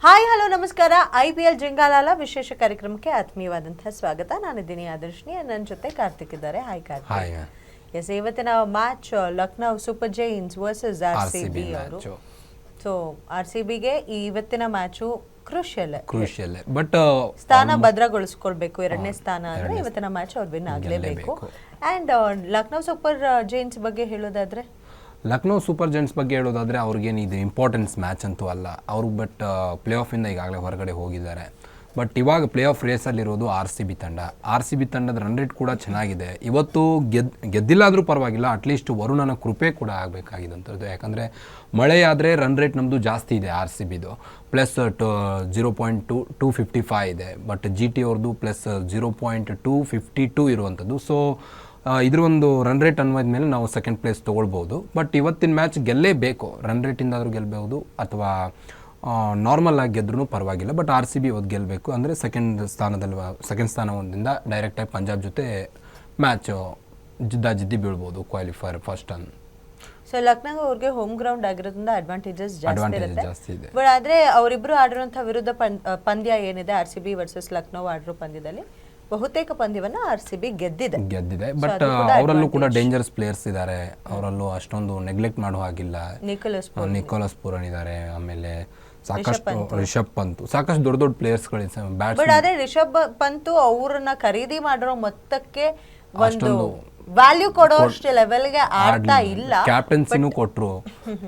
Hi hello ನಮಸ್ಕಾರ. IPL ಜಿಂಗಾಲಾಲ ವಿಶೇಷ ಕಾರ್ಯಕ್ರಮಕ್ಕೆ ಆತ್ಮೀಯವಾದಂತಹ ಸ್ವಾಗತ. ನಾನಿದ್ದೀನಿ ಆದರ್ಶಿನಿ, ನನ್ನ ಜೊತೆ ಕಾರ್ತಿಕ್ ಇದ್ದಾರೆ. ಹಾಯ್ ಕಾರ್ತಿಕ್. ಎಸ್, ಇವತ್ತಿನ match Lucknow super Giants versus RCB ಅವರು. ಸೊ RCBಗೆ ಇವತ್ತಿನ ಮ್ಯಾಚು ಕ್ರೂಷಿಯಲ್ ಬಟ್ ಸ್ಥಾನ ಭದ್ರಗೊಳಿಸ್ಕೊಳ್ಬೇಕು. ಎರಡನೇ ಸ್ಥಾನ ಅಂದ್ರೆ ಇವತ್ತಿನ ಮ್ಯಾಚ್ ಅವ್ರು ವಿನ್ ಆಗಲೇಬೇಕು. ಅಂಡ್ ಲಕ್ನೋ ಸೂಪರ್ ಜೈಂಟ್ಸ್ ಬಗ್ಗೆ ಹೇಳೋದಾದ್ರೆ, ಲಕ್ನೋ ಸೂಪರ್ ಜೈಂಟ್ಸ್ ಬಗ್ಗೆ ಹೇಳೋದಾದರೆ ಅವ್ರಿಗೇನು ಇದು ಇಂಪಾರ್ಟೆನ್ಸ್ ಮ್ಯಾಚ್ ಅಂತೂ ಅಲ್ಲ. ಅವರು ಬಟ್ ಪ್ಲೇ ಆಫಿಂದ ಈಗಾಗಲೇ ಹೊರಗಡೆ ಹೋಗಿದ್ದಾರೆ. ಬಟ್ ಇವಾಗ ಪ್ಲೇ ಆಫ್ ರೇಸಲ್ಲಿರೋದು RCB ತಂಡ. RCB ತಂಡದ ರನ್ ರೇಟ್ ಕೂಡ ಚೆನ್ನಾಗಿದೆ. ಇವತ್ತು ಗೆದ್ದಿಲ್ಲಾದರೂ ಪರವಾಗಿಲ್ಲ, ಅಟ್ಲೀಸ್ಟ್ ವರುಣನ ಕೃಪೆ ಕೂಡ ಆಗಬೇಕಾಗಿದ್ದಂಥದ್ದು. ಯಾಕಂದರೆ ಮಳೆಯಾದರೆ ರನ್ ರೇಟ್ ನಮ್ಮದು ಜಾಸ್ತಿ ಇದೆ RCBದು, ಪ್ಲಸ್ 0.255 ಇದೆ. ಬಟ್ GT ಅವ್ರದ್ದು ಪ್ಲಸ್ 0.252 ಇರುವಂಥದ್ದು. ಸೊ ಇದ್ರ ಒಂದು ರನ್ ರೇಟ್ ಅನ್ವಯದ ಮೇಲೆ ನಾವು ಸೆಕೆಂಡ್ ಪ್ಲೇಸ್ ತೊಗೊಳ್ಬೋದು. ಬಟ್ ಇವತ್ತಿನ ಮ್ಯಾಚ್ ಗೆಲ್ಲೇಬೇಕು. ರನ್ ರೇಟಿಂದಾದರೂ ಗೆಲ್ಲಬಹುದು ಅಥವಾ ನಾರ್ಮಲ್ ಆಗಿ ಗೆದ್ರೂ ಪರವಾಗಿಲ್ಲ. ಬಟ್ RCB ಇವತ್ತು ಗೆಲ್ಲಬೇಕು. ಅಂದರೆ ಸೆಕೆಂಡ್ ಸ್ಥಾನದಿಂದ ಡೈರೆಕ್ಟಾಗಿ ಪಂಜಾಬ್ ಜೊತೆ ಮ್ಯಾಚ್ ಜಿದ್ದಿ ಬೀಳ್ಬೋದು ಕ್ವಾಲಿಫೈರ್ ಫಸ್ಟ್ ಅನ್. ಸೊ ಲಕ್ನೋ ಅವ್ರಿಗೆ ಹೋಮ್ ಗ್ರೌಂಡ್ ಆಗಿರೋದ್ರಿಂದ ಅಡ್ವಾಂಟೇಜಸ್ ಜಾಸ್ತಿ ಇದೆ. ಬಟ್ ಆದರೆ ಅವರಿಬ್ಬರು ಆಡಿರುವಂತಹ ವಿರುದ್ಧ ಪಂದ್ಯ ಏನಿದೆ RCB ವರ್ಸಸ್ ಲಕ್ನೋ ಆಡಿರೋ ಪಂದ್ಯದಲ್ಲಿ ಬಹುತೇಕ ಪಂದ್ಯವನ್ನ RCB ಗೆದ್ದಿದೆ. ಬಟ್ ಅವರಲ್ಲೂ ಕೂಡ ಡೇಂಜರಸ್ ಪ್ಲೇಯರ್ಸ್ ಇದ್ದಾರೆ. ಅವರಲ್ಲೂ ಅಷ್ಟೊಂದು ನೆಗ್ಲೆಕ್ಟ್ ಮಾಡೋ ಹಾಗಿಲ್ಲ. ನಿಕೋಲಸ್ ಪೂರನ್ ಇದ್ದಾರೆ, ಆಮೇಲೆ ಸಾಕಷ್ಟು ರಿಷಬ್ ಪಂತ್, ಸಾಕಷ್ಟು ದೊಡ್ಡ ಪ್ಲೇಯರ್ಸ್ಗಳಿದ್ದಾರೆ. ಬಟ್ ಆದ್ರೆ ರಿಷಬ್ ಪಂತ್ ಅವ್ರನ್ನ ಖರೀದಿ ಮಾಡಿರೋ ಮೊತ್ತಕ್ಕೆ ಒಂದು ವ್ಯಾಲ್ಯೂ ಕೊಡೋಷ್ಟು ಲೆವೆಲ್ಗೆ ಆಡ್ತಾ ಇಲ್ಲ. ಕ್ಯಾಪ್ಟನ್ಸಿನೂ ಕೊಟ್ಟರು,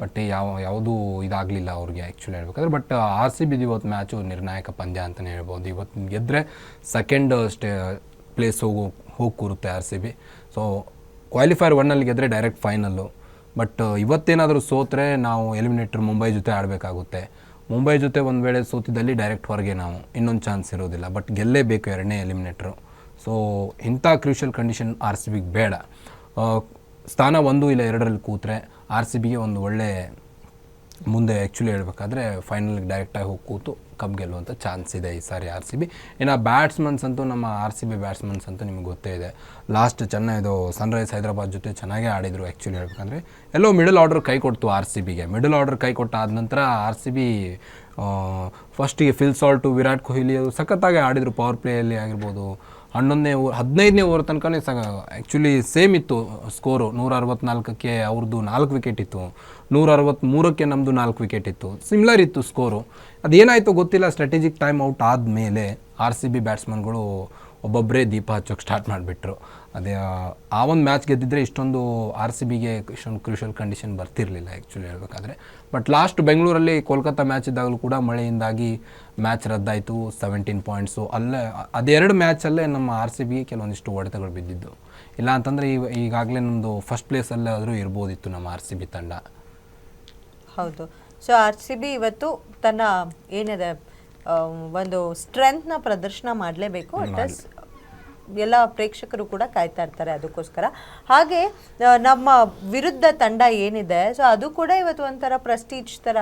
ಬಟ್ ಯಾವುದು ಇದಾಗಲಿಲ್ಲ ಅವ್ರಿಗೆ ಆ್ಯಕ್ಚುಲಿ ಹೇಳ್ಬೇಕಾದ್ರೆ. ಬಟ್ RCB ಇವತ್ತು ಮ್ಯಾಚು ನಿರ್ಣಾಯಕ ಪಂದ್ಯ ಅಂತಲೇ ಹೇಳ್ಬೋದು. ಇವತ್ತು ಗೆದ್ದರೆ ಸೆಕೆಂಡ್ ಪ್ಲೇಸ್ ಹೋಗಿ ಕೂರುತ್ತೆ RCB. ಸೊ ಕ್ವಾಲಿಫೈರ್ 1 ಗೆದ್ದರೆ ಡೈರೆಕ್ಟ್ ಫೈನಲ್ಲು. ಬಟ್ ಇವತ್ತೇನಾದರೂ ಸೋತ್ರೆ ನಾವು ಎಲಿಮಿನೇಟರ್ ಮುಂಬೈ ಜೊತೆ ಆಡಬೇಕಾಗುತ್ತೆ. ಮುಂಬೈ ಜೊತೆ ಒಂದು ವೇಳೆ ಸೋತಿದ್ದಲ್ಲಿ ಡೈರೆಕ್ಟ್ ಹೊರಗೆ ನಾವು ಇನ್ನೊಂದು ಚಾನ್ಸ್ ಇರೋದಿಲ್ಲ. ಬಟ್ ಗೆಲ್ಲೇಬೇಕು ಎರಡನೇ ಎಲಿಮಿನೇಟ್ರು. ಸೊ ಇಂಥ ಕ್ರೂಷಿಯಲ್ ಕಂಡೀಷನ್ RCBಗೆ ಬೇಡ. ಸ್ಥಾನ 1 ಇಲ್ಲ 2ರಲ್ಲಿ ಕೂತ್ರೆ RCBಗೆ ಒಂದು ಒಳ್ಳೆ ಮುಂದೆ ಆ್ಯಕ್ಚುಲಿ ಹೇಳ್ಬೇಕಾದ್ರೆ ಫೈನಲ್ಗೆ ಡೈರೆಕ್ಟಾಗಿ ಹೋಗಿ ಕೂತು ಕಪ್ ಗೆಲ್ಲುವಂಥ ಚಾನ್ಸ್ ಇದೆ ಈ ಸಾರಿ RCB. ಇನ್ನು ಬ್ಯಾಟ್ಸ್ಮನ್ಸ್ ಅಂತೂ ನಮ್ಮ RCB ಬ್ಯಾಟ್ಸ್ಮನ್ಸ್ ಅಂತೂ ನಿಮಗೆ ಗೊತ್ತೇ ಇದೆ. ಲಾಸ್ಟ್ ಚೆನ್ನೈದು ಸನ್ರೈಸ್ ಹೈದರಾಬಾದ್ ಜೊತೆ ಚೆನ್ನಾಗೇ ಆಡಿದರು ಆ್ಯಕ್ಚುಲಿ ಹೇಳ್ಬೇಕಂದ್ರೆ. ಎಲ್ಲೋ ಮಿಡಲ್ ಆರ್ಡರ್ ಕೈ ಕೊಡ್ತು RCBಗೆ. ಮಿಡಲ್ ಆರ್ಡರ್ ಕೈ ಕೊಟ್ಟಾದ ನಂತರ RCB ಫಸ್ಟಿಗೆ ಫಿಲ್ ಸಾಲ್ಟು, ವಿರಾಟ್ ಕೊಹ್ಲಿ ಅದು ಸಖತ್ತಾಗಿ ಆಡಿದರು. ಪವರ್ ಪ್ಲೇಯಲ್ಲಿ ಆಗಿರ್ಬೋದು, 15ನೇ ಓವರ್ ತನಕನೇ ಆ್ಯಕ್ಚುಲಿ ಸೇಮ್ ಇತ್ತು ಸ್ಕೋರು. 164ಕ್ಕೆ ಅವ್ರದ್ದು 4 ವಿಕೆಟ್ ಇತ್ತು, 163ಕ್ಕೆ ನಮ್ಮದು 4 ವಿಕೆಟ್ ಇತ್ತು. ಸಿಮ್ಲರ್ ಇತ್ತು ಸ್ಕೋರು. ಅದೇನಾಯಿತು ಗೊತ್ತಿಲ್ಲ, ಸ್ಟ್ರಾಟಜಿಕ್ ಟೈಮ್ ಔಟ್ ಆದಮೇಲೆ RCB ಬ್ಯಾಟ್ಸ್ಮನ್ಗಳು ಒಬ್ಬೊಬ್ಬರೇ ದೀಪ ಹಚ್ಚೋಕ್ಕೆ ಸ್ಟಾರ್ಟ್ ಮಾಡಿಬಿಟ್ರು. ಅದೇ ಆ ಒಂದು ಮ್ಯಾಚ್ ಗೆದ್ದಿದ್ರೆ ಇಷ್ಟೊಂದು RCBಗೆ ಇಷ್ಟೊಂದು ಕ್ರೂಷಿಯಲ್ ಕಂಡೀಷನ್ ಬರ್ತಿರಲಿಲ್ಲ ಆ್ಯಕ್ಚುಲಿ ಹೇಳ್ಬೇಕಾದ್ರೆ. ಬಟ್ ಲಾಸ್ಟ್ ಬೆಂಗಳೂರಲ್ಲಿ ಕೋಲ್ಕತ್ತಾ ಮ್ಯಾಚ್ ಇದ್ದಾಗಲೂ ಕೂಡ ಮಳೆಯಿಂದಾಗಿ ಮ್ಯಾಚ್ ರದ್ದಾಯಿತು. 17 ಪಾಯಿಂಟ್ಸು ಅಲ್ಲೇ ಅದೆರಡು ಮ್ಯಾಚಲ್ಲೇ ನಮ್ಮ RCBಗೆ ಕೆಲವೊಂದಿಷ್ಟು ಹೊಡೆತಗಳು ಬಿದ್ದಿದ್ದು. ಇಲ್ಲ ಅಂತಂದರೆ ಈಗಾಗಲೇ ನಮ್ಮದು ಫಸ್ಟ್ ಪ್ಲೇಸಲ್ಲೇ ಆದರೂ ಇರ್ಬೋದಿತ್ತು ನಮ್ಮ RCB ತಂಡ. ಹೌದು. ಸೊ RCB ಇವತ್ತು ತನ್ನ ಏನಿದೆ ಒಂದು ಸ್ಟ್ರೆಂತ್ನ ಪ್ರದರ್ಶನ ಮಾಡಲೇಬೇಕು. ಎಲ್ಲ ಪ್ರೇಕ್ಷಕರು ಕೂಡ ಕಾಯ್ತಾ ಇರ್ತಾರೆ ಅದಕ್ಕೋಸ್ಕರ. ಹಾಗೆ ನಮ್ಮ ವಿರುದ್ಧ ತಂಡ ಏನಿದೆ, ಸೊ ಅದು ಕೂಡ ಇವತ್ತು ಒಂಥರ ಪ್ರೆಸ್ಟೀಜ್ ತರ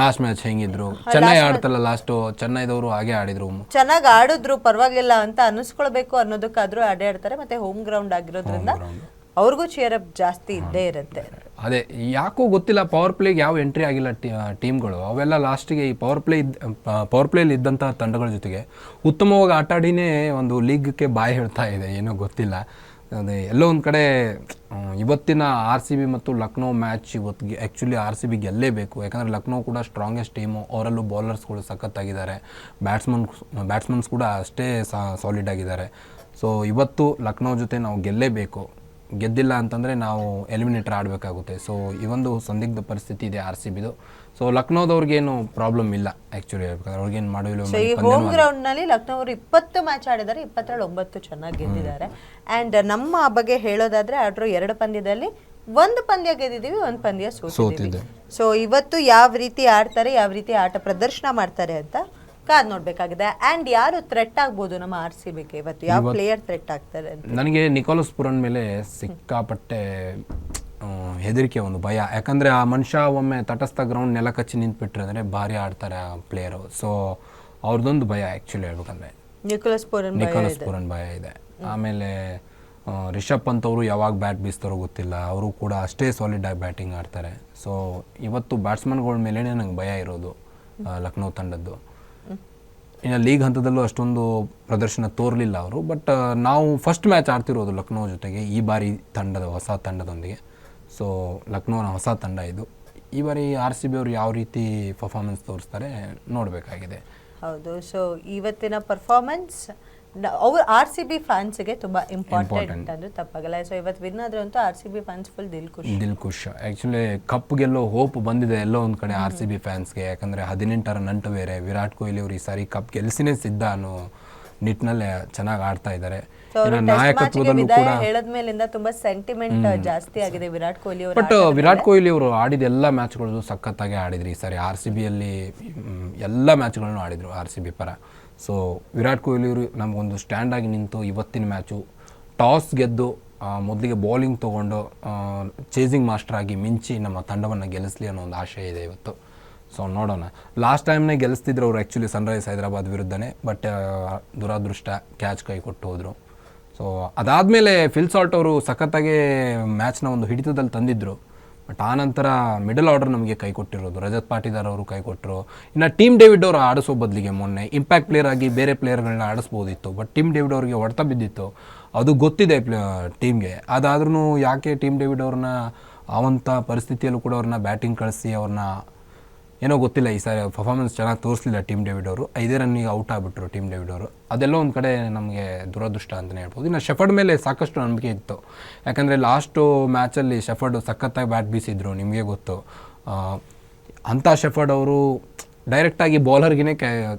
ಲಾಸ್ಟ್ ಮ್ಯಾಚ್ ಹೆಂಗಿದ್ರು, ಚೆನ್ನೈ ಆಡ್ತಲ್ಲ ಲಾಸ್ಟ್, ಚೆನ್ನೈದವರು ಹಾಗೆ ಆಡಿದ್ರು, ಚೆನ್ನಾಗಿ ಆಡಿದ್ರು, ಪರವಾಗಿಲ್ಲ ಅಂತ ಅನಿಸ್ಕೊಳ್ಬೇಕು ಅನ್ನೋದಕ್ಕಾದ್ರೂ ಆಡ್ತಾರೆ. ಮತ್ತೆ ಹೋಮ್ ಗ್ರೌಂಡ್ ಆಗಿರೋದ್ರಿಂದ ಅವ್ರಿಗೂ ಚೇರ್ ಅಪ್ ಜಾಸ್ತಿ ಇದ್ದೇ ಇರುತ್ತೆ. ಅದೇ ಯಾಕೋ ಗೊತ್ತಿಲ್ಲ, ಪವರ್ ಪ್ಲೇಗೆ ಯಾವ ಎಂಟ್ರಿ ಆಗಿಲ್ಲ ಟೀಮ್ಗಳು. ಅವೆಲ್ಲ ಲಾಸ್ಟಿಗೆ ಈ ಪವರ್ ಪ್ಲೇಲಿ ಇದ್ದಂಥ ತಂಡಗಳ ಜೊತೆಗೆ ಉತ್ತಮವಾಗಿ ಆಟಾಡಿನೇ ಒಂದು ಲೀಗ್ಗೆ ಬಾಯಿ ಹೇಳ್ತಾ ಇದೆ. ಏನೋ ಗೊತ್ತಿಲ್ಲ. ಅದೇ ಎಲ್ಲೋ ಒಂದು ಕಡೆ ಇವತ್ತಿನ RCB ಮತ್ತು ಲಕ್ನೋ ಮ್ಯಾಚ್ ಇವತ್ತಿಗೆ ಆ್ಯಕ್ಚುಲಿ RCB ಗೆಲ್ಲೇಬೇಕು. ಯಾಕಂದರೆ ಲಕ್ನೋ ಕೂಡ ಸ್ಟ್ರಾಂಗೆಸ್ಟ್ ಟೀಮು. ಅವರಲ್ಲೂ ಬೌಲರ್ಸ್ಗಳು ಸಖತ್ತಾಗಿದ್ದಾರೆ, ಬ್ಯಾಟ್ಸ್ಮನ್ಸ್ ಕೂಡ ಅಷ್ಟೇ ಸಾಲಿಡ್ ಆಗಿದ್ದಾರೆ. ಸೊ ಇವತ್ತು ಲಕ್ನೋ ಜೊತೆ ನಾವು ಗೆಲ್ಲೇಬೇಕು. ಗೆದ್ದಿಲ್ಲ ಅಂತಂದರೆ ನಾವು ಎಲಿಮಿನೇಟರ್ ಆಡಬೇಕಾಗುತ್ತೆ. ಸೊ ಈ ಒಂದು ಸಂದಿಗ್ಧ ಪರಿಸ್ಥಿತಿ ಇದೆ RCBದು. ಸೊ ಲಕ್ನೋದವ್ರಿಗೇನು ಪ್ರಾಬ್ಲಮ್ ಇಲ್ಲ ಆ್ಯಕ್ಚುಲಿ ಹೇಳ್ಬೇಕಾದ್ರೆ, ಅವ್ರಿಗೇನು ಮಾಡೋದಿಲ್ಲ. ಈ ಹೋಮ್ ಗ್ರೌಂಡ್ನಲ್ಲಿ ಲಕ್ನೋ ಅವರು 20 ಮ್ಯಾಚ್ ಆಡಿದ್ದಾರೆ, 27 ಚೆನ್ನಾಗಿ ಗೆದ್ದಿದ್ದಾರೆ. ಆ್ಯಂಡ್ ನಮ್ಮ ಬಗ್ಗೆ ಹೇಳೋದಾದರೆ ಆಡಿರೋ 2 ಪಂದ್ಯದಲ್ಲಿ 1 ಪಂದ್ಯ ಗೆದ್ದಿದ್ದೀವಿ, 1 ಪಂದ್ಯ ಸೋತಿದ್ದೀವಿ. ಸೊ ಇವತ್ತು ಯಾವ ರೀತಿ ಆಡ್ತಾರೆ, ಯಾವ ರೀತಿ ಆಟ ಪ್ರದರ್ಶನ ಮಾಡ್ತಾರೆ ಅಂತ ಕಾದ್ ನೋಡ್ಬೇಕಾಗಿದೆ. ಅಂಡ್ ಯಾರು ಥ್ರೆಟ್ ಆಗ್ಬೋದು ನಮ್ಮ RCBಗೆ ಇವತ್ತು, ಯಾವ ಪ್ಲೇಯರ್ ಥ್ರೆಟ್ ಆಗ್ತಾರೆ? ನನಗೆ ನಿಕೋಲಸ್ ಪೂರನ್ ಮೇಲೆ ಸಿಕ್ಕಾಪಟ್ಟೆ ಹೆದರಿಕೆ, ಒಂದು ಭಯ. ಯಾಕಂದರೆ ಆ ಮನುಷ್ಯ ಒಮ್ಮೆ ತಟಸ್ಥ ಗ್ರೌಂಡ್ ನೆಲ ಕಚ್ಚಿ ನಿಂತ್ಬಿಟ್ರೆ ಅಂದರೆ ಭಾರಿ ಆಡ್ತಾರೆ ಆ ಪ್ಲೇಯರು. ಸೊ ಅವ್ರದ್ದೊಂದು ಭಯ ಆ್ಯಕ್ಚುಲಿ ಹೇಳ್ಬೇಕಂದ್ರೆ ನಿಕೋಲಸ್ ಪೂರನ್ ಭಯ ಇದೆ. ಆಮೇಲೆ ರಿಷಬ್ ಪಂತ್ ಅವರು ಯಾವಾಗ ಬ್ಯಾಟ್ ಬೀಸ್ತಾರೋ ಗೊತ್ತಿಲ್ಲ, ಅವರು ಕೂಡ ಅಷ್ಟೇ ಸಾಲಿಡ್ ಆಗಿ ಬ್ಯಾಟಿಂಗ್ ಆಡ್ತಾರೆ. ಸೊ ಇವತ್ತು ಬ್ಯಾಟ್ಸ್ಮನ್ಗಳ ಮೇಲೇ ನಂಗೆ ಭಯ ಇರೋದು ಲಕ್ನೋ ತಂಡದ್ದು. ಇನ್ನು ಲೀಗ್ ಹಂತದಲ್ಲೂ ಅಷ್ಟೊಂದು ಪ್ರದರ್ಶನ ತೋರಲಿಲ್ಲ ಅವರು. ಬಟ್ ನಾವು ಫಸ್ಟ್ ಮ್ಯಾಚ್ ಆಡ್ತಿರೋದು ಲಕ್ನೋ ಜೊತೆಗೆ ಈ ಬಾರಿ ಹೊಸ ತಂಡದೊಂದಿಗೆ. ಸೊ ಲಕ್ನೋನ ಹೊಸ ತಂಡ ಇದು. ಈ ಬಾರಿ RCB ಅವರು ಯಾವ ರೀತಿ ಪರ್ಫಾರ್ಮೆನ್ಸ್ ತೋರಿಸ್ತಾರೆ ನೋಡಬೇಕಾಗಿದೆ. ಹೌದು. ಸೊ ಇವತ್ತಿನ ಪರ್ಫಾರ್ಮೆನ್ಸ್ ಅವ್ರು RCB ಫ್ಯಾನ್ಸ್ಗೆ ತುಂಬಾ ಇಂಪಾರ್ಟೆಂಟ್ ಅಂದ್ರೆ ತಪ್ಪಾಗಲ್ಲ. ಸೊ ಇವತ್ತು ವಿನ್ ಆದ್ರೆ ಅಂತೂ RCB fans full Dil Khush. Actually cup ಗೆಲ್ಲೋ hope ಬಂದಿದೆ ಎಲ್ಲೋ ಒಂದು ಕಡೆ RCB ಫ್ಯಾನ್ಸ್ಗೆ. ಯಾಕಂದರೆ 18ರ ನಂಟು ಬೇರೆ. ವಿರಾಟ್ ಕೊಹ್ಲಿ ಅವರು ಈ ಸಾರಿ ಕಪ್ ಗೆಲ್ಸಿನೇ ಸಿದ್ಧ ಅನ್ನೋ ನಿಟ್ಟಿನಲ್ಲಿ ಚೆನ್ನಾಗಿ ಆಡ್ತಾ ಇದ್ದಾರೆ. ನಾಯಕತ್ವದಲ್ಲೂ ಕೂಡ ಹೇಳದ್ಮೇಲಿಂದ ತುಂಬಾ ಸೆಂಟಿಮೆಂಟ್ ಜಾಸ್ತಿ ಆಗಿದೆ ವಿರಾಟ್ ಕೊಹ್ಲಿ ಅವರು. ಬಟ್ ವಿರಾಟ್ ಕೊಹ್ಲಿ ಅವರು ಆಡಿದ ಎಲ್ಲ ಮ್ಯಾಚ್ಗಳು ಸಖತ್ತಾಗಿ ಆಡಿದ್ರು ಈ ಸಾರಿ. RCBಯಲ್ಲಿ ಎಲ್ಲ ಮ್ಯಾಚ್ಗಳನ್ನು ಆಡಿದ್ರು RCB ಪರ. ಸೊ ವಿರಾಟ್ ಕೊಹ್ಲಿ ಅವರು ನಮಗೊಂದು ಸ್ಟ್ಯಾಂಡ್ ಆಗಿ ನಿಂತು ಇವತ್ತಿನ ಮ್ಯಾಚು ಟಾಸ್ ಗೆದ್ದು ಮೊದಲಿಗೆ ಬೌಲಿಂಗ್ ತೊಗೊಂಡು ಚೇಸಿಂಗ್ ಮಾಸ್ಟರ್ ಆಗಿ ಮಿಂಚಿ ನಮ್ಮ ತಂಡವನ್ನು ಗೆಲ್ಲಿಸಲಿ ಅನ್ನೋ ಒಂದು ಆಶಯ ಇದೆ ಇವತ್ತು. ಸೊ ನೋಡೋಣ. ಲಾಸ್ಟ್ ಟೈಮ್ನೇ ಗೆಲ್ಲಿಸ್ತಿದ್ರು ಅವರು ಆ್ಯಕ್ಚುಲಿ ಸನ್ರೈಸ್ ಹೈದರಾಬಾದ್ ವಿರುದ್ಧನೇ. ಬಟ್ ದುರಾದೃಷ್ಟ ಕ್ಯಾಚ್ ಕೈ ಕೊಟ್ಟು ಹೋದರು. ಸೊ ಅದಾದಮೇಲೆ ಫಿಲ್ ಸಾಲ್ಟ್ ಅವರು ಸಖತ್ತಾಗಿ ಮ್ಯಾಚ್ನ ಒಂದು ಹಿಡಿತದಲ್ಲಿ ತಂದಿದ್ದರು. ಬಟ್ ಆನಂತರ ಮಿಡಲ್ ಆರ್ಡರ್ ನಮಗೆ ಕೈ ಕೊಟ್ಟಿರೋದು. ರಜತ್ ಪಾಟಿದಾರ್ ಅವರು ಕೈ ಕೊಟ್ಟರು. ಇನ್ನು ಟೀಮ್ ಡೇವಿಡ್ ಅವರು ಆಡಿಸೋ ಬದಲಿಗೆ ಮೊನ್ನೆ ಇಂಪ್ಯಾಕ್ಟ್ ಪ್ಲೇಯರ್ ಆಗಿ ಬೇರೆ ಪ್ಲೇಯರ್ಗಳನ್ನ ಆಡಿಸ್ಬೋದಿತ್ತು. ಬಟ್ ಟೀಮ್ ಡೇವಿಡ್ ಅವರಿಗೆ ಹೊಡೆತ ಬಿದ್ದಿತ್ತು, ಅದು ಗೊತ್ತಿದೆ ಟೀಮ್ಗೆ. ಅದಾದ್ರೂ ಯಾಕೆ ಟೀಮ್ ಡೇವಿಡ್ ಅವ್ರನ್ನ ಆವಂಥ ಪರಿಸ್ಥಿತಿಯಲ್ಲೂ ಕೂಡ ಅವ್ರನ್ನ ಬ್ಯಾಟಿಂಗ್ ಕಳಿಸಿ ಅವ್ರನ್ನ ಏನೋ ಗೊತ್ತಿಲ್ಲ ಈ ಸಾರಿ ಪರ್ಫಾರ್ಮೆನ್ಸ್ ಚೆನ್ನಾಗಿ ತೋರಿಸಲಿಲ್ಲ ಟೀಮ್ ಡೇವಿಡ್ ಅವರು. 5 ರನ್ನಿಗೆ ಔಟ್ ಆಗಿಬಿಟ್ರು ಟೀಮ್ ಡೇವಿಡ್ ಅವರು. ಅದೆಲ್ಲ ಒಂದು ಕಡೆ ನಮಗೆ ದುರದೃಷ್ಟ ಅಂತಲೇ ಹೇಳ್ಬೋದು. ಇನ್ನು ಶೆಫರ್ಡ್ ಮೇಲೆ ಸಾಕಷ್ಟು ನಂಬಿಕೆ ಇತ್ತು. ಯಾಕಂದರೆ ಲಾಸ್ಟು ಮ್ಯಾಚಲ್ಲಿ ಶೆಫರ್ಡ್ ಸಖತ್ತಾಗಿ ಬ್ಯಾಟ್ ಬೀಸಿದ್ರು, ನಿಮಗೆ ಗೊತ್ತು. ಅಂಥ ಶೆಫರ್ಡ್ ಅವರು ಡೈರೆಕ್ಟಾಗಿ ಬೌಲರ್ಗೆ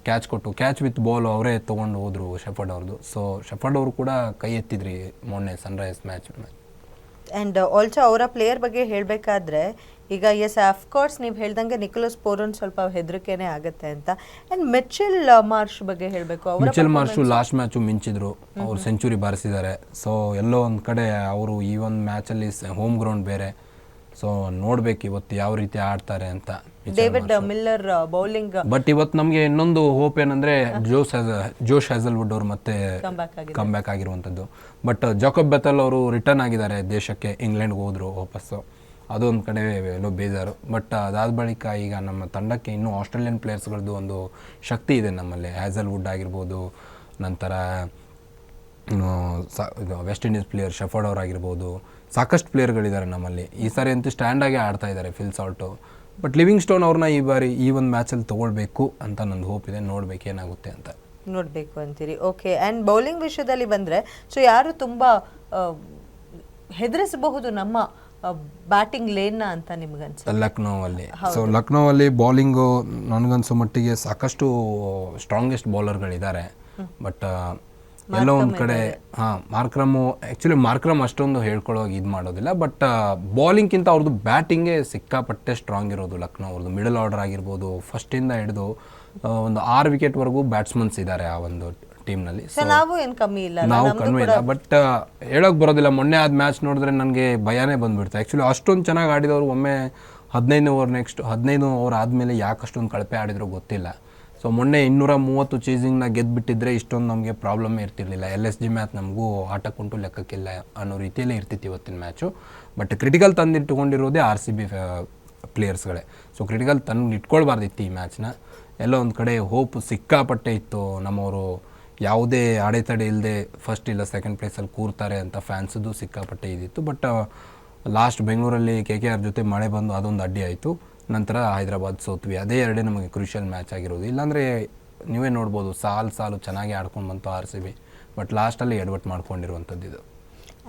ಕ್ಯಾಚ್ ಕೊಟ್ಟು ಕ್ಯಾಚ್ ವಿತ್ ಬಾಲ್ ಅವರೇ ತೊಗೊಂಡು ಹೋದರು ಶೆಫರ್ಡ್ ಅವ್ರದ್ದು. ಸೊ ಶೆಫರ್ಡ್ ಅವರು ಕೂಡ ಕೈ ಎತ್ತಿದ್ರಿ ಮೊನ್ನೆ ಸನ್ರೈಸ್ ಮ್ಯಾಚ್. ಆ್ಯಂಡ್ ಆಲ್ಸೋ ಅವರ ಪ್ಲೇಯರ್ ಬಗ್ಗೆ ಹೇಳಬೇಕಾದ್ರೆ ಈಗ ಅಫ್ಕೋರ್ಸ್ ನೀವು ಹೇಳ್ದಂಗೆ ನಿಕೋಲಸ್ ಪೂರನ್ ಸ್ವಲ್ಪ ಹೆದರಿಕೆನೇ ಆಗುತ್ತೆ ಅಂತ. ಆ್ಯಂಡ್ ಮಿಚೆಲ್ ಮಾರ್ಷ್ ಬಗ್ಗೆ ಹೇಳಬೇಕು. ಮಿಚೆಲ್ ಮಾರ್ಷು ಲಾಸ್ಟ್ ಮ್ಯಾಚು ಮಿಂಚಿದ್ರು, ಅವರು ಸೆಂಚುರಿ ಬಾರಿಸಿದ್ದಾರೆ. ಸೊ ಎಲ್ಲೋ ಒಂದು ಕಡೆ ಅವರು ಈ ಒಂದು ಮ್ಯಾಚಲ್ಲಿ ಹೋಮ್ ಗ್ರೌಂಡ್ ಬೇರೆ. ಸೊ ನೋಡ್ಬೇಕು ಇವತ್ತು ಯಾವ ರೀತಿ ಆಡ್ತಾರೆ ಅಂತ. David Miller bowling. ಬಟ್ ಇವತ್ತು ನಮಗೆ ಇನ್ನೊಂದು ಹೋಪ್ ಏನಂದ್ರೆ ಜೋಶ್ ಹ್ಯಾಸಲ್ವುಡ್ ಅವರು ಮತ್ತೆ ಕಮ್ ಬ್ಯಾಕ್ ಆಗಿರುವಂಥದ್ದು. ಬಟ್ ಜಾಕೋಬ್ ಬೆಥೆಲ್ ಅವರು ರಿಟರ್ನ್ ಆಗಿದ್ದಾರೆ ದೇಶಕ್ಕೆ, ಇಂಗ್ಲೆಂಡ್ಗೆ ಹೋದ್ರು ವಾಪಸ್ಸು. ಅದೊಂದು ಕಡೆ ಎಲ್ಲೋ ಬೇಜಾರು. ಬಟ್ ಅದಾದ ಬಳಿಕ ಈಗ ನಮ್ಮ ತಂಡಕ್ಕೆ ಇನ್ನೂ ಆಸ್ಟ್ರೇಲಿಯನ್ ಪ್ಲೇಯರ್ಸ್ಗಳದ್ದು ಒಂದು ಶಕ್ತಿ ಇದೆ ನಮ್ಮಲ್ಲಿ. ಹ್ಯಾಸಲ್ವುಡ್ ಆಗಿರ್ಬೋದು, ನಂತರ ಇದು ವೆಸ್ಟ್ ಇಂಡೀಸ್ ಪ್ಲೇಯರ್ ಶೆಫರ್ಡ್ ಅವರಾಗಿರ್ಬೋದು, ಸಾಕಷ್ಟು ಪ್ಲೇಯರ್ಗಳಿದ್ದಾರೆ ನಮ್ಮಲ್ಲಿ. ಈ ಸಾರಿ ಅಂತೂ ಸ್ಟ್ಯಾಂಡಾಗೆ ಆಡ್ತಾ ಇದ್ದಾರೆ fill salt. But living stone ಅವ್ರನ್ನ ಈ ಬಾರಿ ಈ ಒಂದು ಮ್ಯಾಚಲ್ಲಿ ತೊಗೊಳ್ಬೇಕು ಅಂತ ನಂದು ಹೋಪ್ ಇದೆ. ನೋಡ್ಬೇಕು ಏನಾಗುತ್ತೆ ಅಂತ. ನೋಡಬೇಕು ಅಂತೀರಿ. ಓಕೆ. ಆ್ಯಂಡ್ ಬೌಲಿಂಗ್ ವಿಷಯದಲ್ಲಿ ಬಂದರೆ ಸೊ ಯಾರು ತುಂಬ ಹೆದರಿಸಬಹುದು ನಮ್ಮ ಬ್ಯಾಟಿಂಗ್ ಲೇನ್ನ ಅಂತ ನಿಮ್ಗನ್ಸುತ್ತೆ? ಲಕ್ನೋವಲ್ಲಿ. ಸೊ ಲಕ್ನೋವಲ್ಲಿ ಬೌಲಿಂಗು ನನಗನ್ಸೋ ಮಟ್ಟಿಗೆ ಸಾಕಷ್ಟು ಸ್ಟ್ರಾಂಗೆಸ್ಟ್ ಬೌಲರ್ಗಳಿದ್ದಾರೆ. ಬಟ್ ಎಲ್ಲೋ ಒಂದು ಕಡೆ ಮಾರ್ಕ್ರಮ್ ಅಷ್ಟೊಂದು ಹೇಳ್ಕೊಳ್ಳೋಗಿ ಇದು ಮಾಡೋದಿಲ್ಲ. ಬಟ್ ಬೌಲಿಂಗ್ಗಿಂತ ಅವ್ರದ್ದು ಬ್ಯಾಟಿಂಗೇ ಸಿಕ್ಕಾಪಟ್ಟೆ ಸ್ಟ್ರಾಂಗ್ ಇರೋದು ಲಕ್ನೋ ಅವ್ರದ್ದು. ಮಿಡಲ್ ಆರ್ಡರ್ ಆಗಿರ್ಬೋದು, ಫಸ್ಟಿಂದ ಹಿಡಿದು ಒಂದು 6 ವಿಕೆಟ್ವರೆಗೂ ಬ್ಯಾಟ್ಸ್ಮನ್ಸ್ ಇದ್ದಾರೆ ಆ ಒಂದು ಟೀಮ್ನಲ್ಲಿ. ನಾವು ಏನು ಕಮ್ಮಿ ಇಲ್ಲ, ನಾವು ಕಡಿಮೆ ಇಲ್ಲ. ಬಟ್ ಹೇಳೋಕೆ ಬರೋದಿಲ್ಲ. ಮೊನ್ನೆ ಆದ ಮ್ಯಾಚ್ ನೋಡಿದ್ರೆ ನನಗೆ ಭಯನೇ ಬಂದುಬಿಡ್ತು. ಆ್ಯಕ್ಚುಲಿ ಅಷ್ಟೊಂದು ಚೆನ್ನಾಗಿ ಆಡಿದವರು ಒಮ್ಮೆ 15 ಓವರ್ ಆದಮೇಲೆ ಯಾಕೆ ಅಷ್ಟೊಂದು ಕಳಪೆ ಆಡಿದ್ರು ಗೊತ್ತಿಲ್ಲ. ಸೊ ಮೊನ್ನೆ 230 ಚೇಸಿಂಗ್ನ ಗೆದ್ದುಬಿಟ್ಟಿದ್ರೆ ಇಷ್ಟೊಂದು ನಮಗೆ ಪ್ರಾಬ್ಲಮ್ಮೇ ಇರ್ತಿರ್ಲಿಲ್ಲ. LSG ಮ್ಯಾಚ್ ನಮಗೂ ಆಟಕ್ಕುಂಟು ಲೆಕ್ಕಕ್ಕಿಲ್ಲ ಅನ್ನೋ ರೀತಿಯಲ್ಲೇ ಇರ್ತಿತ್ತು ಇವತ್ತಿನ ಮ್ಯಾಚು. ಬಟ್ ಕ್ರಿಟಿಕಲ್ ತಂದಿಟ್ಟುಕೊಂಡಿರೋದೇ RCB ಪ್ಲೇಯರ್ಸ್ಗಳೇ. ಸೊ ಕ್ರಿಟಿಕಲ್ ತಂದು ಇಟ್ಕೊಳ್ಬಾರ್ದಿತ್ತು ಈ ಮ್ಯಾಚ್ನ. ಎಲ್ಲೋ ಒಂದು ಕಡೆ ಹೋಪ್ ಸಿಕ್ಕಾಪಟ್ಟೆ ಇತ್ತು. ನಮ್ಮವರು ಯಾವುದೇ ಅಡೆತಡೆ ಇಲ್ಲದೆ ಫಸ್ಟ್ ಇಲ್ಲ ಸೆಕೆಂಡ್ ಪ್ಲೇಸಲ್ಲಿ ಕೂರ್ತಾರೆ ಅಂತ ಫ್ಯಾನ್ಸದ್ದು ಸಿಕ್ಕಾಪಟ್ಟೆ ಇದಿತ್ತು. ಬಟ್ ಲಾಸ್ಟ್ ಬೆಂಗಳೂರಲ್ಲಿ KKR ಜೊತೆ ಮಳೆ ಬಂದು ಅದೊಂದು ಅಡ್ಡಿ ಆಯಿತು. ನಂತರ ಹೈದರಾಬಾದ್ ಸೋತ್ವಿ. ಅದೇ ಎರಡೇ ನಮಗೆ ಕ್ರೂಷಿಯಲ್ ಮ್ಯಾಚ್ ಆಗಿರೋದು. ಇಲ್ಲಾಂದರೆ ನೀವೇ ನೋಡ್ಬೋದು ಸಾಲು ಚೆನ್ನಾಗಿ ಆಡ್ಕೊಂಡು ಬಂತು RCB. ಬಟ್ ಲಾಸ್ಟಲ್ಲಿ ಎಡವಟ್ಟು ಮಾಡ್ಕೊಂಡಿರುವಂಥದ್ದು ಇದು.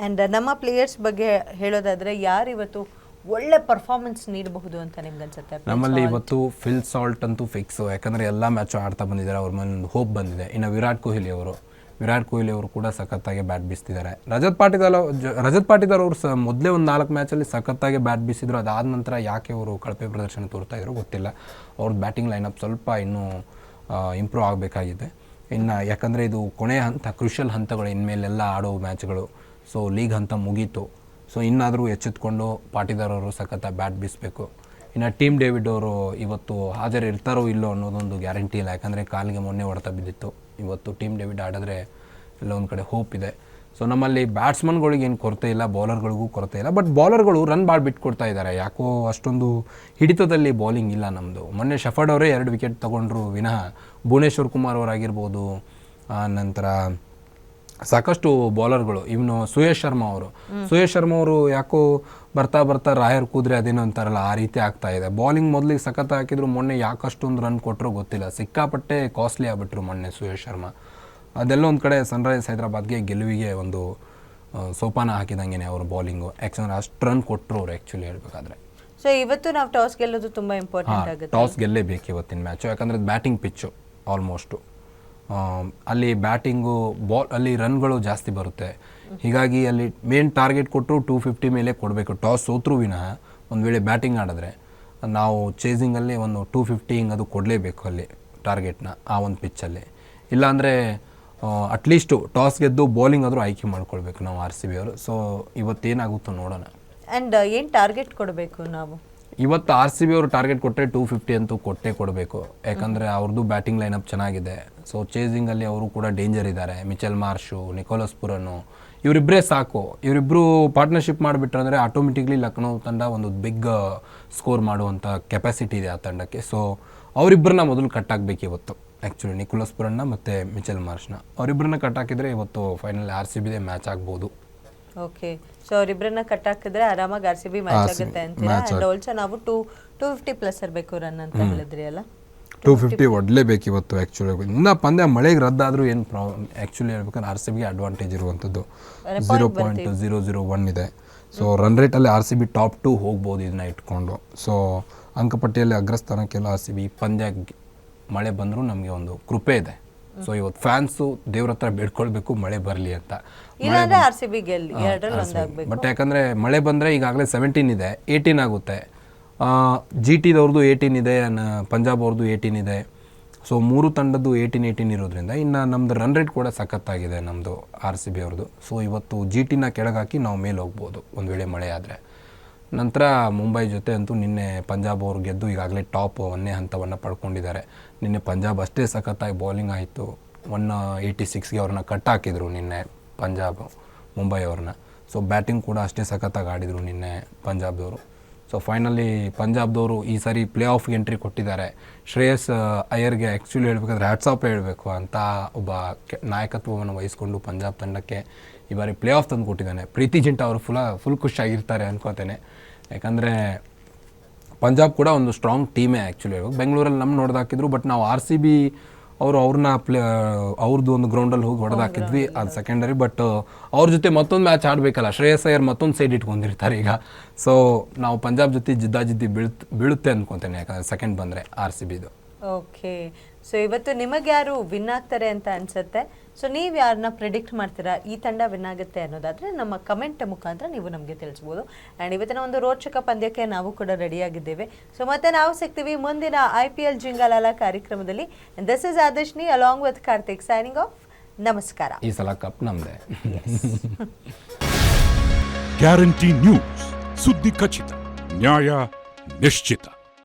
ಆ್ಯಂಡ್ ನಮ್ಮ ಪ್ಲೇಯರ್ಸ್ ಬಗ್ಗೆ ಹೇಳೋದಾದರೆ ಯಾರು ಇವತ್ತು ಒಳ್ಳೆ ಪರ್ಫಾರ್ಮೆನ್ಸ್ ನೀಡಬಹುದು ಅಂತ ನಿಮ್ಗೆ ಅನ್ಸುತ್ತೆ? ನಮ್ಮಲ್ಲಿ ಇವತ್ತು ಫಿಲ್ ಸಾಲ್ಟ್ ಅಂತೂ ಫಿಕ್ಸು. ಯಾಕಂದರೆ ಎಲ್ಲ ಮ್ಯಾಚು ಆಡ್ತಾ ಬಂದಿದ್ದಾರೆ, ಅವ್ರ ಮೇಲೆ ಒಂದು ಹೋಪ್ ಬಂದಿದೆ. ಇನ್ನು ವಿರಾಟ್ ಕೊಹ್ಲಿ ಅವರು ಕೂಡ ಸಖತ್ತಾಗಿ ಬ್ಯಾಟ್ ಬೀಸ್ತಿದ್ದಾರೆ. ರಜತ್ ಪಾಟಿದಾರ್ ಅವರು ಮೊದಲೇ ಒಂದು 4 ಮ್ಯಾಚಲ್ಲಿ ಸಖತ್ತಾಗಿ ಬ್ಯಾಟ್ ಬೀಸಿದ್ರು. ಅದಾದ ನಂತರ ಯಾಕೆ ಅವರು ಕಳಪೆ ಪ್ರದರ್ಶನ ತೋರ್ತಾ ಇದ್ರು ಗೊತ್ತಿಲ್ಲ. ಅವ್ರದ್ದು ಬ್ಯಾಟಿಂಗ್ ಲೈನಪ್ ಸ್ವಲ್ಪ ಇನ್ನೂ ಇಂಪ್ರೂವ್ ಆಗಬೇಕಾಗಿದೆ. ಇನ್ನು ಯಾಕಂದರೆ ಇದು ಕೊನೆಯ ಹಂತ, ಕ್ರೂಷಿಯಲ್ ಹಂತಗಳು ಇನ್ಮೇಲೆಲ್ಲ ಆಡೋ ಮ್ಯಾಚ್ಗಳು. ಸೊ ಲೀಗ್ ಹಂತ ಮುಗೀತು. ಸೊ ಇನ್ನಾದರೂ ಎಚ್ಚೆತ್ಕೊಂಡು ಪಾಟಿದಾರ್ ಅವರು ಸಖತ್ತಾಗಿ ಬ್ಯಾಟ್ ಬೀಸಬೇಕು. ಇನ್ನು ಟೀಮ್ ಡೇವಿಡ್ ಅವರು ಇವತ್ತು ಹಾಜರಿರ್ತಾರೋ ಇಲ್ಲೋ ಅನ್ನೋದೊಂದು ಗ್ಯಾರಂಟಿ ಇಲ್ಲ. ಯಾಕಂದರೆ ಕಾಲಿಗೆ ಮೊನ್ನೆ ಹೊಡೆತ ಬಿದ್ದಿತ್ತು. ಇವತ್ತು ಟೀಮ್ ಡೇವಿಡ್ ಆಡಿದ್ರೆ ಎಲ್ಲ ಒಂದು ಕಡೆ ಹೋಪ್ ಇದೆ. ಸೊ ನಮ್ಮಲ್ಲಿ ಬ್ಯಾಟ್ಸ್ಮನ್ಗಳಿಗೆ ಏನು ಕೊರತೆ ಇಲ್ಲ, ಬೌಲರ್ಗಳಿಗೂ ಕೊರತೆ ಇಲ್ಲ. ಬಟ್ ಬೌಲರ್ಗಳು ರನ್ ಭಾಳ ಬಿಟ್ಕೊಡ್ತಾ ಇದ್ದಾರೆ. ಯಾಕೋ ಅಷ್ಟೊಂದು ಹಿಡಿತದಲ್ಲಿ ಬೌಲಿಂಗ್ ಇಲ್ಲ ನಮ್ಮದು. ಮೊನ್ನೆ ಶಫರ್ಡ್ ಅವರೇ 2 ವಿಕೆಟ್ ತೊಗೊಂಡ್ರು ವಿನಃ ಭುವನೇಶ್ವರ್ ಕುಮಾರ್ ಅವರಾಗಿರ್ಬೋದು, ನಂತರ ಸಾಕಷ್ಟು ಬೌಲರ್ಗಳು, ಇವನು ಸುಯೇಶ್ ಶರ್ಮಾ ಅವರು ಯಾಕೋ ಬರ್ತಾ ರಾಯರ್ ಕೂದ್ರೆ ಅದೇನೋ ಅಂತಾರಲ್ಲ ಆ ರೀತಿ ಆಗ್ತಾ ಇದೆ. ಬೌಲಿಂಗ್ ಮೊದಲಿಗೆ ಸಖತ್ ಹಾಕಿದ್ರು, ಮೊನ್ನೆ ಯಾಕಷ್ಟೊಂದು ರನ್ ಕೊಟ್ಟರು ಗೊತ್ತಿಲ್ಲ. ಸಿಕ್ಕಾಪಟ್ಟೆ ಕಾಸ್ಟ್ಲಿ ಆಗ್ಬಿಟ್ರು ಮೊನ್ನೆ ಸುಯೇಶ್ ಶರ್ಮಾ. ಅದೆಲ್ಲ ಒಂದು ಕಡೆ ಸನ್ರೈಸರ್ಸ್ ಹೈದರಾಬಾದ್ಗೆ ಗೆಲುವಿಗೆ ಒಂದು ಸೋಪಾನ ಹಾಕಿದಂಗೆ ಅವ್ರ ಬೌಲಿಂಗು. ಯಾಕಂದ್ರೆ ಅಷ್ಟು ರನ್ ಕೊಟ್ಟರು ಅವ್ರು ಆ್ಯಕ್ಚುಲಿ ಹೇಳ್ಬೇಕಾದ್ರೆ. ಸೊ ಇವತ್ತು ನಾವು ಟಾಸ್ ಗೆಲ್ಲೋದು ತುಂಬ ಇಂಪಾರ್ಟೆಂಟ್ ಆಗುತ್ತೆ. ಟಾಸ್ ಗೆಲ್ಲೇಬೇಕು ಇವತ್ತಿನ ಮ್ಯಾಚು. ಯಾಕಂದರೆ ಬ್ಯಾಟಿಂಗ್ ಪಿಚ್ಚು ಆಲ್ಮೋಸ್ಟು, ಅಲ್ಲಿ ಬ್ಯಾಟಿಂಗು ಅಲ್ಲಿ ರನ್ಗಳು ಜಾಸ್ತಿ ಬರುತ್ತೆ. ಹೀಗಾಗಿ ಅಲ್ಲಿ ಮೇನ್ ಟಾರ್ಗೆಟ್ ಕೊಟ್ಟರು 250 ಮೇಲೆ ಕೊಡಬೇಕು. ಟಾಸ್ ಸೋತ್ರು ವಿನಃ ಒಂದು ವೇಳೆ ಬ್ಯಾಟಿಂಗ್ ಆಡಿದ್ರೆ ನಾವು ಚೇಸಿಂಗಲ್ಲಿ ಒಂದು 250 ಹಿಂಗೆ ಅದು ಕೊಡಲೇಬೇಕು ಅಲ್ಲಿ ಟಾರ್ಗೆಟ್ನ ಆ ಒಂದು ಪಿಚ್ಚಲ್ಲಿ. ಇಲ್ಲಾಂದರೆ ಅಟ್ಲೀಸ್ಟು ಟಾಸ್ ಗೆದ್ದು ಬೌಲಿಂಗ್ ಆದರೂ ಆಯ್ಕೆ ಮಾಡ್ಕೊಳ್ಬೇಕು ನಾವು RCB ಅವರು. ಸೊ ಇವತ್ತೇನಾಗುತ್ತೋ ನೋಡೋಣ. ಆ್ಯಂಡ್ ಏನು ಟಾರ್ಗೆಟ್ ಕೊಡಬೇಕು ನಾವು ಇವತ್ತು RCB ಅವರು ಟಾರ್ಗೆಟ್ ಕೊಟ್ಟರೆ 250 ಅಂತೂ ಕೊಡಬೇಕು. ಯಾಕಂದರೆ ಅವ್ರದ್ದು ಬ್ಯಾಟಿಂಗ್ ಲೈನಪ್ ಚೆನ್ನಾಗಿದೆ. ಸೊ ಚೇಸಿಂಗಲ್ಲಿ ಅವರು ಕೂಡ ಡೇಂಜರ್ ಇದ್ದಾರೆ. ಮಿಚೆಲ್ ಮಾರ್ಷು, ನಿಕೋಲಸ್ ಪುರನು, ಇವರಿಬ್ಬರೇ ಸಾಕು. ಇವರಿಬ್ಬರು ಪಾರ್ಟ್ನರ್ಶಿಪ್ ಮಾಡಿಬಿಟ್ರಂದರೆ ಆಟೋಮೆಟಿಕ್ಲಿ ಲಕ್ನೋ ತಂಡ ಒಂದು ಬಿಗ್ ಸ್ಕೋರ್ ಮಾಡುವಂಥ ಕೆಪಾಸಿಟಿ ಇದೆ ಆ ತಂಡಕ್ಕೆ. ಸೊ ಅವರಿಬ್ಬರನ್ನ ಮೊದಲು ಕಟ್ಟಾಕಬೇಕು ಇವತ್ತು. ಆ್ಯಕ್ಚುಲಿ ನಿಕೋಲಸ್ ಪುರನ್ನ ಮತ್ತು ಮಿಚೆಲ್ ಮಾರ್ಷ್ನ ಅವರಿಬ್ಬರನ್ನ ಕಟ್ಟಾಕಿದರೆ ಇವತ್ತು ಫೈನಲ್ RCBದೇ ಮ್ಯಾಚ್ ಆಗ್ಬೋದು. ಓಕೆ, ಸೊ ಅವರಿಬ್ಬರನ್ನ ಕಟ್ಟಾಕಿದ್ರೆ ಆರಾಮಾಗಿ RCB ಮ್ಯಾಚ್ ಆಗುತ್ತೆ ಅಂತೀರಾ. ಆ್ಯಂಡ್ ಆಲ್ಸೋ ನಾವು 250 ಪ್ಲಸ್ ಇರಬೇಕು ರನ್ ಅಂತ ಹೇಳಿದ್ರಿ ಅಲ್ಲ. 250 ಹೊಡ್ಲೇಬೇಕು ಇವತ್ತು. ಆ್ಯಕ್ಚುಲಿ ಇನ್ನು ಪಂದ್ಯ ಮಳೆಗೆ ರದ್ದಾದರೂ ಏನು ಪ್ರಾಬ್ಲಮ್. ಆ್ಯಕ್ಚುಲಿ ಹೇಳ್ಬೇಕಂದ್ರೆ RCBಗೆ ಅಡ್ವಾಂಟೇಜ್ ಇರುವಂಥದ್ದು 0.001 ಇದೆ. ಸೊ ರನ್ ರೇಟಲ್ಲಿ RCB ಟಾಪ್ 2 ಹೋಗ್ಬೋದು ಇದನ್ನ ಇಟ್ಕೊಂಡು. ಸೊ ಅಂಕಪಟ್ಟಿಯಲ್ಲಿ ಅಗ್ರಸ್ಥಾನಕ್ಕೆಲ್ಲ RCB. ಪಂದ್ಯ ಮಳೆ ಬಂದರೂ ನಮಗೆ ಒಂದು ಕೃಪೆ ಇದೆ. ಸೊ ಇವತ್ತು ಫ್ಯಾನ್ಸು ದೇವ್ರ ಹತ್ರ ಬೇಡ್ಕೊಳ್ಬೇಕು ಮಳೆ ಬರಲಿ ಅಂತ. RCB ಗೆಲ್ಲಿ ಎರಡರಲ್ಲಿ ಒಂದಾಗಬೇಕು. ಬಟ್ ಯಾಕಂದರೆ ಮಳೆ ಬಂದರೆ ಈಗಾಗಲೇ 17 ಇದೆ, 18 ಆಗುತ್ತೆ. GTದವ್ರದ್ದು 18 ಇದೆ, ಪಂಜಾಬ್ ಅವ್ರದ್ದು 18 ಇದೆ. ಸೊ 3 ತಂಡದ್ದು 18 ಇರೋದ್ರಿಂದ ಇನ್ನು ನಮ್ಮದು ರನ್ ರೇಟ್ ಕೂಡ ಸಖತ್ತಾಗಿದೆ ನಮ್ಮದು RCB ಅವ್ರದ್ದು. ಸೊ ಇವತ್ತು GTನ ಕೆಳಗಾಕಿ ನಾವು ಮೇಲೆ ಹೋಗ್ಬೋದು ಒಂದು ವೇಳೆ ಮಳೆ ಆದರೆ. ನಂತರ ಮುಂಬೈ ಜೊತೆ ಅಂತೂ ನಿನ್ನೆ ಪಂಜಾಬ್ ಅವರು ಗೆದ್ದು ಈಗಾಗಲೇ ಟಾಪ್ 1ನೇ ಹಂತವನ್ನು ಪಡ್ಕೊಂಡಿದ್ದಾರೆ. ನಿನ್ನೆ ಪಂಜಾಬ್ ಅಷ್ಟೇ ಸಖತ್ತಾಗಿ ಬೌಲಿಂಗ್ ಆಯಿತು. 186ಗೆ ಅವ್ರನ್ನ ಕಟ್ ಹಾಕಿದ್ರು ನಿನ್ನೆ ಪಂಜಾಬ್ ಮುಂಬೈ ಅವ್ರನ್ನ. ಸೊ ಬ್ಯಾಟಿಂಗ್ ಕೂಡ ಅಷ್ಟೇ ಸಖತ್ತಾಗಿ ಆಡಿದರು ನಿನ್ನೆ ಪಂಜಾಬ್ದವರು. ಸೊ ಫೈನಲಿ ಪಂಜಾಬ್ದವರು ಈ ಸಾರಿ ಪ್ಲೇ ಆಫ್ಗೆ ಎಂಟ್ರಿ ಕೊಟ್ಟಿದ್ದಾರೆ. ಶ್ರೇಯಸ್ ಅಯ್ಯರ್ಗೆ ಆ್ಯಕ್ಚುಲಿ ಹೇಳ್ಬೇಕಾದ್ರೆ ಹ್ಯಾಟ್ಸ್ ಆಫ್ ಹೇಳಬೇಕು ಅಂತ ಒಬ್ಬ ನಾಯಕತ್ವವನ್ನು ವಹಿಸ್ಕೊಂಡು ಪಂಜಾಬ್ ತಂಡಕ್ಕೆ ಈ ಬಾರಿ ಪ್ಲೇ ಆಫ್ ತಂದು ಕೊಟ್ಟಿದ್ದಾನೆ. ಪ್ರೀತಿ ಜಿಂಟಾ ಅವರು ಫುಲ್ ಖುಷಿಯಾಗಿರ್ತಾರೆ ಅನ್ಕೋತೇನೆ. ಯಾಕಂದರೆ ಪಂಜಾಬ್ ಕೂಡ ಒಂದು ಸ್ಟ್ರಾಂಗ್ ಟೀಮೇ ಆ್ಯಕ್ಚುಲಿ. ಬೆಂಗಳೂರಲ್ಲಿ ನಮ್ಮ ನೋಡ್ದಾಕಿದ್ರು. ಬಟ್ ನಾವು RCB ಅವ್ರನ್ನ ಅವ್ರದ್ದು ಒಂದು ಗ್ರೌಂಡಲ್ಲಿ ಹೋಗಿ ಹೊಡೆದಾಕಿದ್ವಿ, ಅದು ಸೆಕೆಂಡರಿ. ಬಟ್ ಅವ್ರ ಜೊತೆ ಮತ್ತೊಂದು ಮ್ಯಾಚ್ ಆಡಬೇಕಲ್ಲ. ಶ್ರೇಯಸ್ ಅಯ್ಯರ್ ಮತ್ತೊಂದು ಸೈಡ್ ಇಟ್ಕೊಂಡಿರ್ತಾರೆ ಈಗ. ಸೊ ನಾವು ಪಂಜಾಬ್ ಜೊತೆ ಜಿದ್ದಾಜಿದ್ದಿ ಬೀಳುತ್ತೆ ಅನ್ಕೊತೇನೆ, ಯಾಕಂದರೆ ಸೆಕೆಂಡ್ ಬಂದರೆ RCBದು. ಓಕೆ, ಸೊ ಇವತ್ತು ನಿಮಗೆ ಯಾರು ವಿನ್ ಆಗ್ತಾರೆ ಅಂತ ಅನ್ಸುತ್ತೆ? ಸೊ ನೀವು ಯಾರನ್ನ ಪ್ರಿಡಿಕ್ಟ್ ಮಾಡ್ತೀರಾ ಈ ತಂಡ ವಿನ್ ಆಗುತ್ತೆ ಅನ್ನೋದಾದರೆ ನಮ್ಮ ಕಮೆಂಟ್ ಮುಖಾಂತರ ನೀವು ನಮಗೆ ತಿಳಿಸ್ಬೋದು. ಆ್ಯಂಡ್ ಇವತ್ತಿನ ಒಂದು ರೋಚಕ ಪಂದ್ಯಕ್ಕೆ ನಾವು ಕೂಡ ರೆಡಿಯಾಗಿದ್ದೇವೆ. ಸೊ ಮತ್ತೆ ನಾವು ಸಿಗ್ತೀವಿ ಮುಂದಿನ IPL ಜಿಂಗಾಲಾಲ ಕಾರ್ಯಕ್ರಮದಲ್ಲಿ. This is Adarshini along with Karthik signing off. ನಮಸ್ಕಾರ. ಈ ಸಲ ಕಪ್ ನಮ್ಮದೇ. ಗ್ಯಾರಂಟಿ ನ್ಯೂಸ್, ಸುದ್ದಿ ಖಚಿತ, ನ್ಯಾಯ ನಿಶ್ಚಿತ.